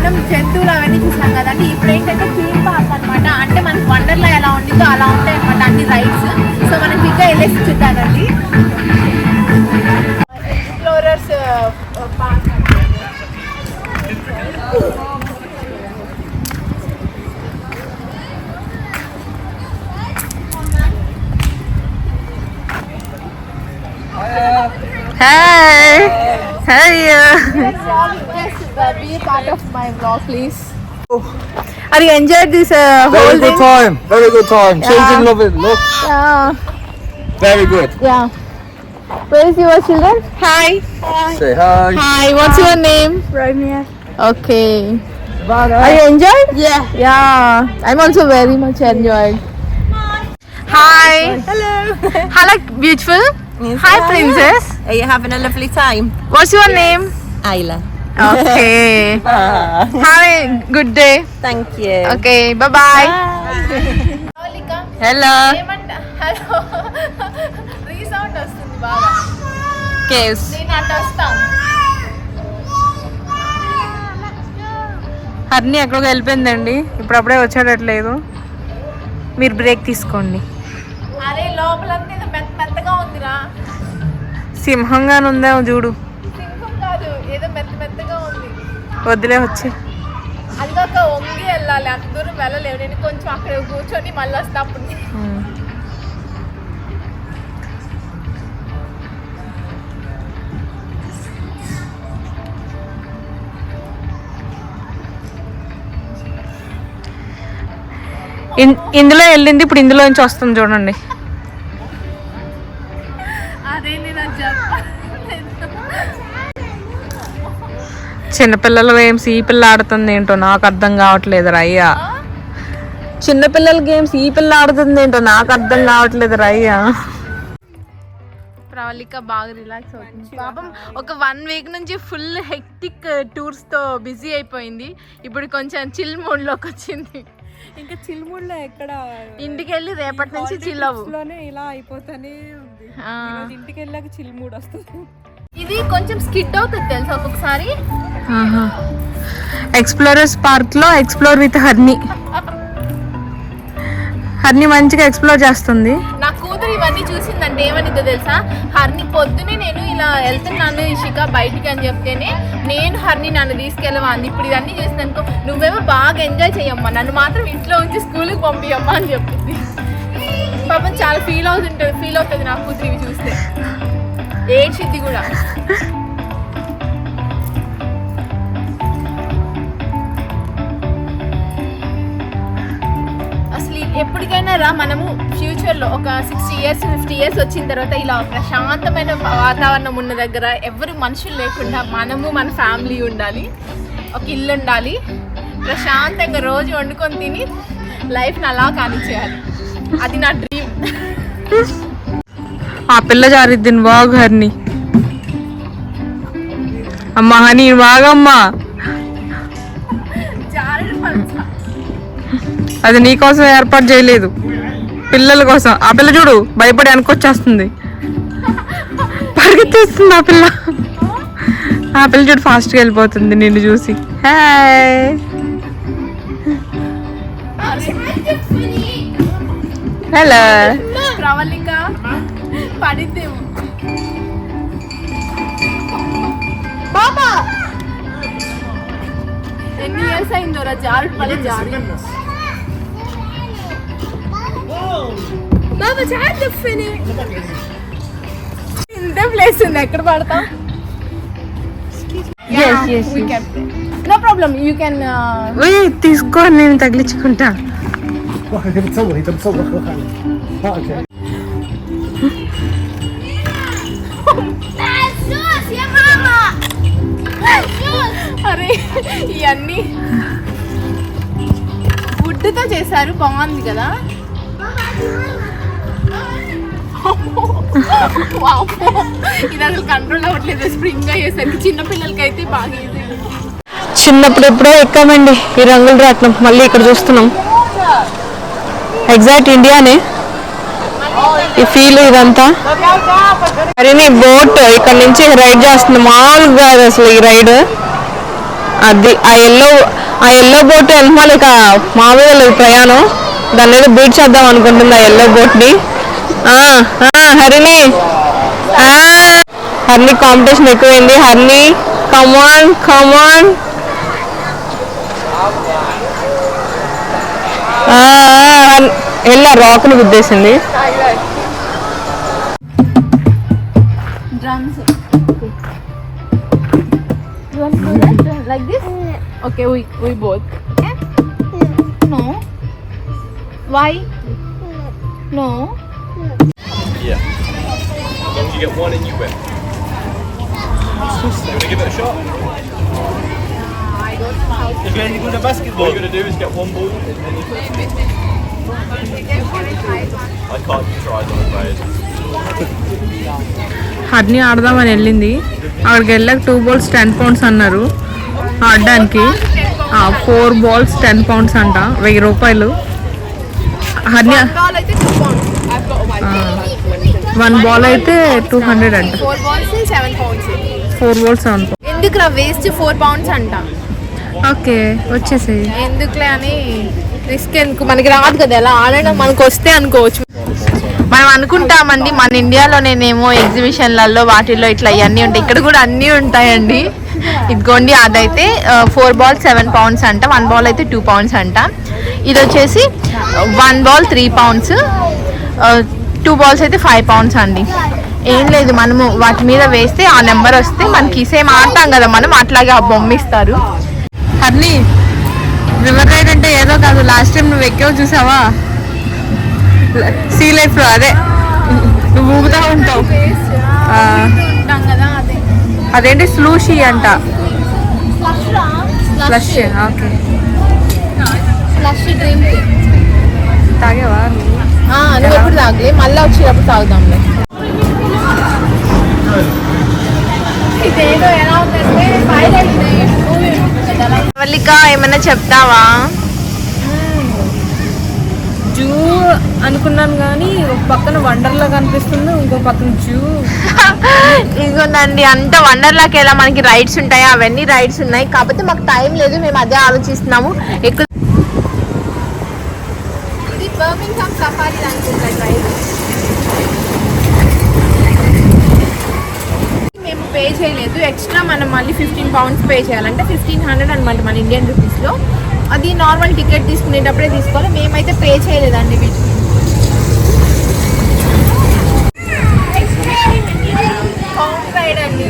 మనం జంతువులు అవన్నీ చూసాం కదండి. ఇప్పుడు ఏంటంటే థీమ్ పార్క్ అనమాట. అంటే మనకి వండర్లా ఎలా ఉండిందో అలా ఉంటాయి అనమాట అన్ని రైడ్స్. సో మనం ఇంకా వెళ్ళేసి చూద్దామండి. Explorers park. Hey! Hey! Be a part of my vlog, please. Are you enjoyed this whole Very good thing? time. Very good time. Children love it. Look. Yeah. Very good. Yeah. Where is your children? Hi. Say hi. Hi. What's your name? Romeo. Okay. Bye. Are you enjoyed? Yeah. Yeah. I'm also very much enjoyed. Hi. Hello. Hello, beautiful. Yes, Hi, hello. princess. Are you having a lovely time? What's your name? Ayla. Okay. Have a good day. Thank you. Okay. Bye-bye. Hello. Hello resound వస్తుంది బాగా. Caves. నేను అట్లా వస్తాం. హర్ని ఎక్కడికి వెళ్ళిపోయిందండి. ఇప్పుడప్పుడే వచ్చేటట్లేదు. మీరు break తీసుకోండి. అరే లోపలంతా ఏదో మెత్త మెత్తగా ఉందిరా. సింహంగానే ఉందేమో చూడు. సింహం కాదు, ఏదో మెత్త మెత్తగా ఉంది. వద్దులే వచ్చి. అది కాక వంగి వెళ్ళాలి, అంత దూరం వెళ్ళలేవు. నేను కొంచెం అక్కడ కూర్చొని మళ్ళీ వస్తా అప్పుడు. ఇందులో వెళ్ళింది, ఇప్పుడు ఇందులో నుంచి వస్తుంది చూడండి. అదే నేను చెప్పాను. చిన్నపిల్లల గేమ్స్ ఈ పిల్ల ఆడుతుంది ఏంటో నాకు అర్థం కావట్లేదు రయ్యా. చిన్నపిల్లల గేమ్స్ ఈ పిల్ల ఆడుతుంది ఏంటో నాకు అర్థం కావట్లేదు రయ్యా. ప్రవళిక బాగా రిలాక్స్ అవుతుంది పాపం. ఒక 1 వీక్ నుంచి ఫుల్ హెక్టిక్ టూర్స్తో బిజీ అయిపోయింది. ఇప్పుడు కొంచెం చిల్ మూడ్లోకి వచ్చింది. ఇంకా చిల్ మూడ్ లో ఎక్కడ ఇంటికి వెళ్ళి రేపటి నుంచి చిల్ అవ్వు. ఇలా అయిపోతానే ఉంది. ఇంటికి వెళ్ళాక చిల్ మూడ్ వస్తుంది. ఇది కొంచెం స్కిడ్ అవుతుంది తెలుసా ఒక్కొక్కసారి. ఎక్స్ప్లోరర్స్ పార్క్ లో ఎక్స్ప్లోర్ విత్ హర్ని. హర్ని మంచిగా ఎక్స్ప్లోర్ చేస్తుంది. నా కూతురు ఇవన్నీ చూసిందంటే ఏమనిద్దో తెలుసా, హర్ని పొద్దునే నేను ఇలా వెళ్తున్నాను ఇషిక బయటికి అని చెప్తేనే నేను హర్ని నన్ను తీసుకెళ్ళవా అంది. ఇప్పుడు ఇవన్నీ చేసినానుకో నువ్వేమో బాగా ఎంజాయ్ చేయమ్మా, నన్ను మాత్రం ఇంట్లో ఉంచి స్కూల్కి పంపియమ్మా అని చెప్తుంది. పాపం చాలా ఫీల్ అవుతుంది నా కూతురు ఇవి చూస్తే. ఏడ్చిద్ది కూడా. అసలు ఎప్పటికైనా రా మనము ఫ్యూచర్లో ఒక 60 years 50 years వచ్చిన తర్వాత ఇలా ప్రశాంతమైన వాతావరణం ఉన్న దగ్గర ఎవరు మనుషులు లేకుండా మనము మన ఫ్యామిలీ ఉండాలి, ఒక ఇల్లు ఉండాలి, ప్రశాంతంగా రోజు వండుకొని తిని లైఫ్ని అలా కానిచ్చేయాలి. అది నా డ్రీమ్. ఆ పిల్ల జారిద్దిని బాగు హర్ని. అమ్మా హనీ బాగమ్మా. అది నీ కోసం ఏర్పాటు చేయలేదు, పిల్లల కోసం. ఆ పిల్ల చూడు భయపడి వెనకొచ్చేస్తుంది, పరిగెత్తేస్తుంది ఆ పిల్ల. ఆ పిల్ల చూడు ఫాస్ట్గా వెళ్ళిపోతుంది నిన్ను చూసి. Hi hello. ప్రవళిక పడిద్దేమో. ఎన్ని ఇయర్స్ అయిందో రా జారు పడి జారి. ఇంతే ప్లేస్ ఉంది, ఎక్కడ పడతాం? No problem, you can. తీసుకో, నేను తగిలించుకుంటా. అరే ఇవన్నీ వుడ్తో చేశారు, బాగుంది కదా. ఇది అసలు కంట్రోల్ అవ్వట్లేదు, స్ప్రింగ్ అయ్యేసరికి చిన్నపిల్లలకి అయితే బాగా ఈజీ. చిన్నప్పుడు ఎప్పుడో ఎక్కామండి ఈ రంగుల రాట్నం, మళ్ళీ ఇక్కడ చూస్తున్నాం. ఎగ్జాక్ట్ ఇండియానే ఈ ఫీల్ ఇదంతా. మరి నీ బోట్ ఇక్కడ నుంచి రైడ్ చేస్తుంది, మామూలుగా కాదు అసలు ఈ రైడ్. అది ఆ ఎల్లో ఆ ఎల్లో బోట్ వెళ్తున్నా ఇక మామూలుగా లేదు ప్రయాణం. దాని మీద బీట్ చేద్దాం అనుకుంటుంది ఆ ఎల్లో బోట్ని. హరిణి హర్ని కాంపిటీషన్ ఎక్కువైంది. హర్ని కమాన్ కమాన్. వెళ్ళా రాక్ని గుద్దేసింది. Like this? Okay, we both. Okay? No. Why? No. Yeah. As long as you get one and you win. You want to give it a shot? If you're any good at basketball, all you're going to do is get one ball and you I can't try those players. హర్ని ఆడదామని వెళ్ళింది. అక్కడికి వెళ్ళాక 2 balls 10 pounds అన్నారు ఆడడానికి. 4 balls 10 pounds అంట, 1000 రూపాయలు. హర్ని 1 ball అయితే 200 అంట. 4 balls 7 pounds. 4 balls 7 pounds. ఎందుకురా వేస్ట్ 4 pounds అంట. ఓకే వచ్చేసేయి. ఎందుకులే అని రిస్క్ ఎందుకు, మనకి రాదు కదా, ఎలా ఆడడం మనకు వస్తే అనుకోవచ్చు. మనం అనుకుంటామండి మన ఇండియాలోనేమో ఎగ్జిబిషన్లలో వాటిల్లో ఇట్లా ఇవన్నీ ఉంటాయి, ఇక్కడ కూడా అన్నీ ఉంటాయండి. ఇదిగోండి అదైతే 4 balls 7 pounds అంట, 1 ball అయితే 2 pounds అంట. ఇది వచ్చేసి 1 ball 3 pounds, 2 balls అయితే 5 pounds అండి. ఏం లేదు, మనము వాటి మీద వేస్తే ఆ నెంబర్ వస్తే మనకి సేమ్ ఆడతాం కదా మనం, అట్లాగే ఆ బొమ్మ ఇస్తారు. హర్ని రివర్ రైడ్ అంటే ఏదో కాదు, లాస్ట్ టైం నువ్వు ఎక్కేవో చూసావా సీ లైఫ్ లో, అదే నువ్వు ఊగుతా ఉంటావు. అదేంటి స్లూషీ అంట. Flush okay. తాగేవా నువ్వు ఎప్పుడు తాగలే, మళ్ళీ వచ్చేటప్పుడు తాగుదాంలే. ఇదేదో ఎలా ఉందంటే మల్లిక ఏమైనా చెప్తావా? జూ అనుకున్నాను కానీ ఒక పక్కన వండర్లా కనిపిస్తుంది, ఇంకో పక్కన జూ. ఇదిగోండి అంత వండర్లాకి ఎలా మనకి రైడ్స్ ఉంటాయి, అవన్నీ రైడ్స్ ఉన్నాయి, కాకపోతే మాకు టైం లేదు, మేము అదే ఆలోచిస్తున్నాము. ఎక్కువ ఇది బర్మింగ్హామ్ సఫారీ అనుకుంటా రైడ్. మేము పే చేయలేదు, ఎక్స్ట్రా మనం మళ్ళీ 15 pounds పే చేయాలంటే 1500 అనమాట మన ఇండియన్ రూపీస్లో. అది నార్మల్ టికెట్ తీసుకునేటప్పుడే తీసుకోవాలి, మేమైతే పే చేయలేదండి వీటికి. రైడ్ అండి.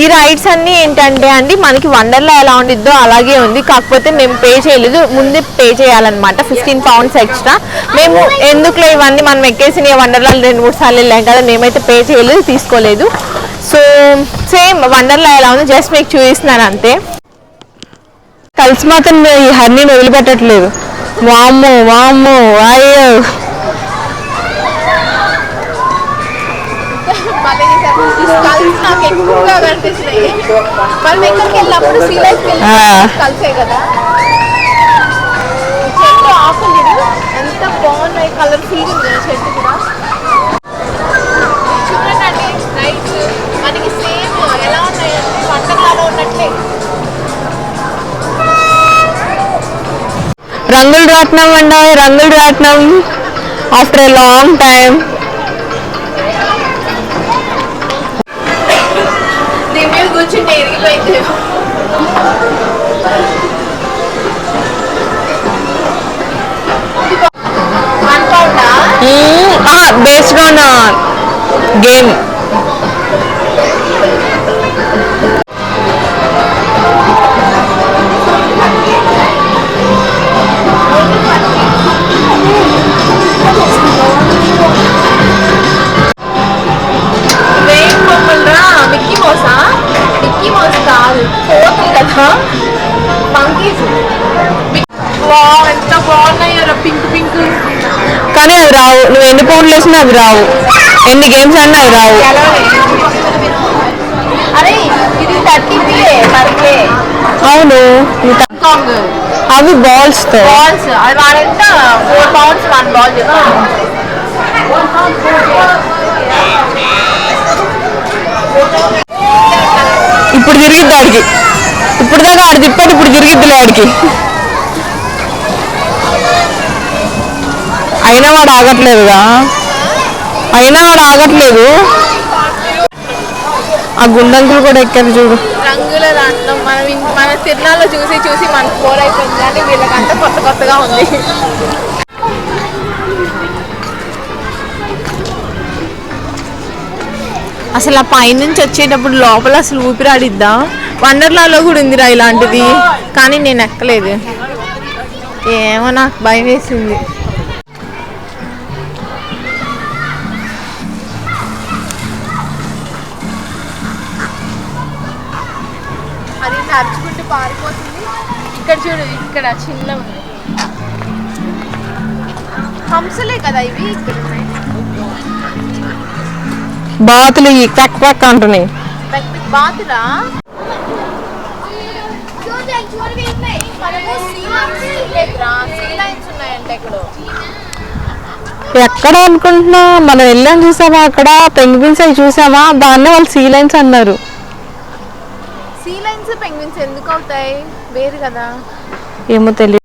ఈ రైడ్స్ అన్నీ ఏంటంటే అండి మనకి వండర్లా ఎలా ఉండిద్దో అలాగే ఉంది, కాకపోతే మేము పే చేయలేదు, ముందే పే చేయాలన్నమాట 15 pounds ఎక్స్ట్రా. మేము ఎందుకులే ఇవన్నీ మనం ఎక్కేసిన వండర్లాలు 2-3 సార్లు వెళ్ళాం కదా, మేమైతే పే చేయలేదు, తీసుకోలేదు. సో సేమ్ వండర్లా ఎలా ఉందో జస్ట్ మీకు చూపిస్తున్నాను అంతే. కలిసి మాత్రం ఈ హర్నీని వదిలిపెట్టట్లేదు. వామ్మో వామ్మో అయ్యో. నాకు ఎక్కువగా కనిపిస్తున్నాయి. మనం ఎక్కడికి వెళ్ళినప్పుడు సీ లైఫ్ కలిసే కదా. చెట్టు ఆకులు ఎంత బాగున్నాయి, కలర్ఫుల్ ఉంది చెట్టు కూడా. చూడండి రైట్ మనకి సేమ్ ఎలా ఉన్నాయంటే వంటకాలు ఉన్నట్లే. రంగులు రాట్నం అండి, రంగులు రాట్నం ఆఫ్టర్ ఏ లాంగ్ టైమ్. దీని మీద కూర్చుంటే ఎరిగిపోయింది. Based on game. మిక్కీ మౌసా? మిక్కీ మౌస్ కాదు, కోతి కదా, మంకీస్. ఎంత బాగున్నాయో పింక్ పింక్. కానీ అవి రావు, నువ్వు ఎన్ని పౌండ్లు వేసినా అవి రావు, ఎన్ని గేమ్స్ అన్నా అవి రావు. అరే ఇది 30 per play. అవును అవి బాల్స్ తో. బాల్స్ అది వాడంట 4 pounds 1 ball చెప్తాను. ఇప్పుడు తిరిగిద్ది ఆడికి. ఇప్పుడు దాకా ఆడు తిప్పాడు, ఇప్పుడు తిరిగిద్దిలే ఆడికి. అయినా వాడు ఆగట్లేదుగా, ఆ గుండంకులు కూడా ఎక్కారు చూడు. రంగుల దాంట్లో మన తిరునాళ్ళు చూసి చూసి మనకు బోర్ అయిపోయింది, కానీ వీళ్ళకంతా కొత్తగా ఉంది. అసలు ఆ పైనుంచి వచ్చేటప్పుడు లోపల అసలు ఊపిరాడిద్దా. వండర్లాలో కూడా ఉందిరా ఇలాంటిది, కానీ నేను ఎక్కలేదు. ఏమో నాకు భయం వేసింది. అది నడుచుకుంటూ పారిపోతుంది. ఇక్కడ చూడు, ఇక్కడ చిన్న హంసలే కదా ఇవి. ఇక్కడ ఉన్నాయి బాతులు పక్క అంటున్నాయి. బాతులా? ఎక్కడ అనుకుంటున్నా, మనం వెళ్ళాం చూసామా, అక్కడ పెంగ్విన్స్ అవి చూసామా, దాన్నే వాళ్ళు సీ లైన్స్ అన్నారు. సీ లైన్స్ పెంగ్విన్స్ ఎందుకు అవుతాయి? వేరు కదా. ఏమో తెలియదు.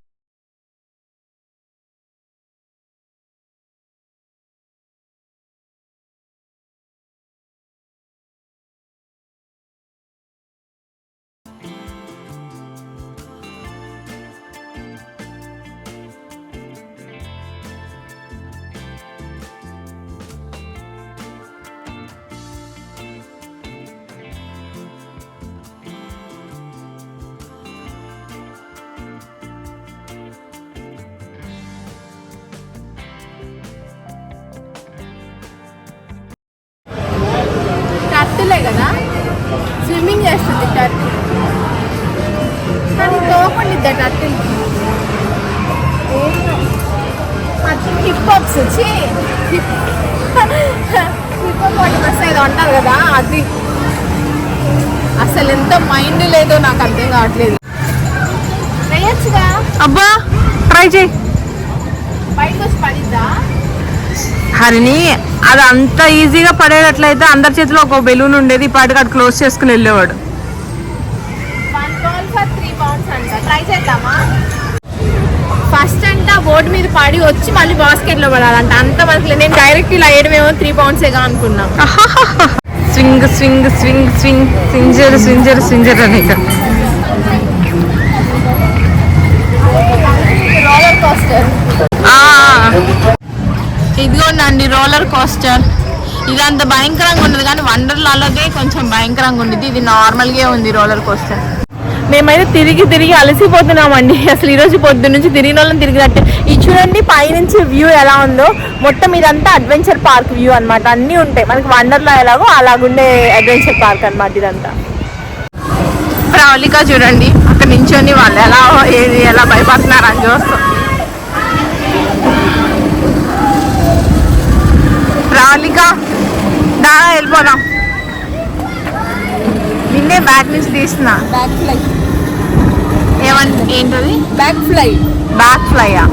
టర్టిలే కదా, స్విమ్మింగ్ చేస్తుంది టర్టిల్. కానీ తోపండిద్దా టర్టిల్. హిప్ హాప్స్ వచ్చి హిప్పోపాటమస్ ఏదో అంటారు కదా, అది అసలు ఎంత మైండ్ లేదో నాకు అర్థం కావట్లేదు. వేయచ్చుగా. అబ్బా ట్రై చేయి. బయటకు వచ్చి పడిద్దా? హరిని, అది అంత ఈజీగా పడేటట్లయితే అందరి చేతిలో ఒక బెలూన్ ఉండేది, ఈ పాటికి అది క్లోజ్ చేసుకుని వెళ్ళేవాడు. 1 ball for 3 pounds అంట. ట్రై చేద్దామా? ఫస్ట్ అంట బోర్డు మీద పడి వచ్చి మళ్ళీ బాస్కెట్లో పడాలంట. అంత మనకి నేను డైరెక్ట్ ఇలా వేయడమేమో 3 poundsగా అనుకున్నా. స్వింగ్ స్వింగ్ స్వింగ్ స్వింగ్ స్వింజర్ స్వింజర్ స్వింజర్ అని. Roller coaster. ఇదిగోండి రోలర్ కోస్టర్. ఇది అంత భయంకరంగా ఉండదు, కానీ వండర్లాలోదే కొంచెం భయంకరంగా ఉండేది. ఇది నార్మల్గా ఉంది రోలర్ కోస్టర్. మేమైతే తిరిగి అలసిపోతున్నామండి. అసలు ఈరోజు పొద్దున్న నుంచి తిరిగిన వాళ్ళని తిరిగినట్టే. ఈ చూడండి పైనుంచి వ్యూ ఎలా ఉందో. మొత్తం ఇదంతా అడ్వెంచర్ పార్క్ వ్యూ అనమాట. అన్నీ ఉంటాయి మనకి వండర్లా ఎలాగో అలాగుండే అడ్వెంచర్ పార్క్ అనమాట ఇదంతా. ప్రవళిక చూడండి అక్కడ నించొని వాళ్ళు ఎలా భయపడుతున్నారు అని చూస్తాం. ప్రవళిక దా వెళ్ళిపోదాం. నిన్నే బ్యాక్ నుంచి తీస్తున్నా. Back fly. ఏంటది? Back fly. బ్యాక్ ఫ్లైయా?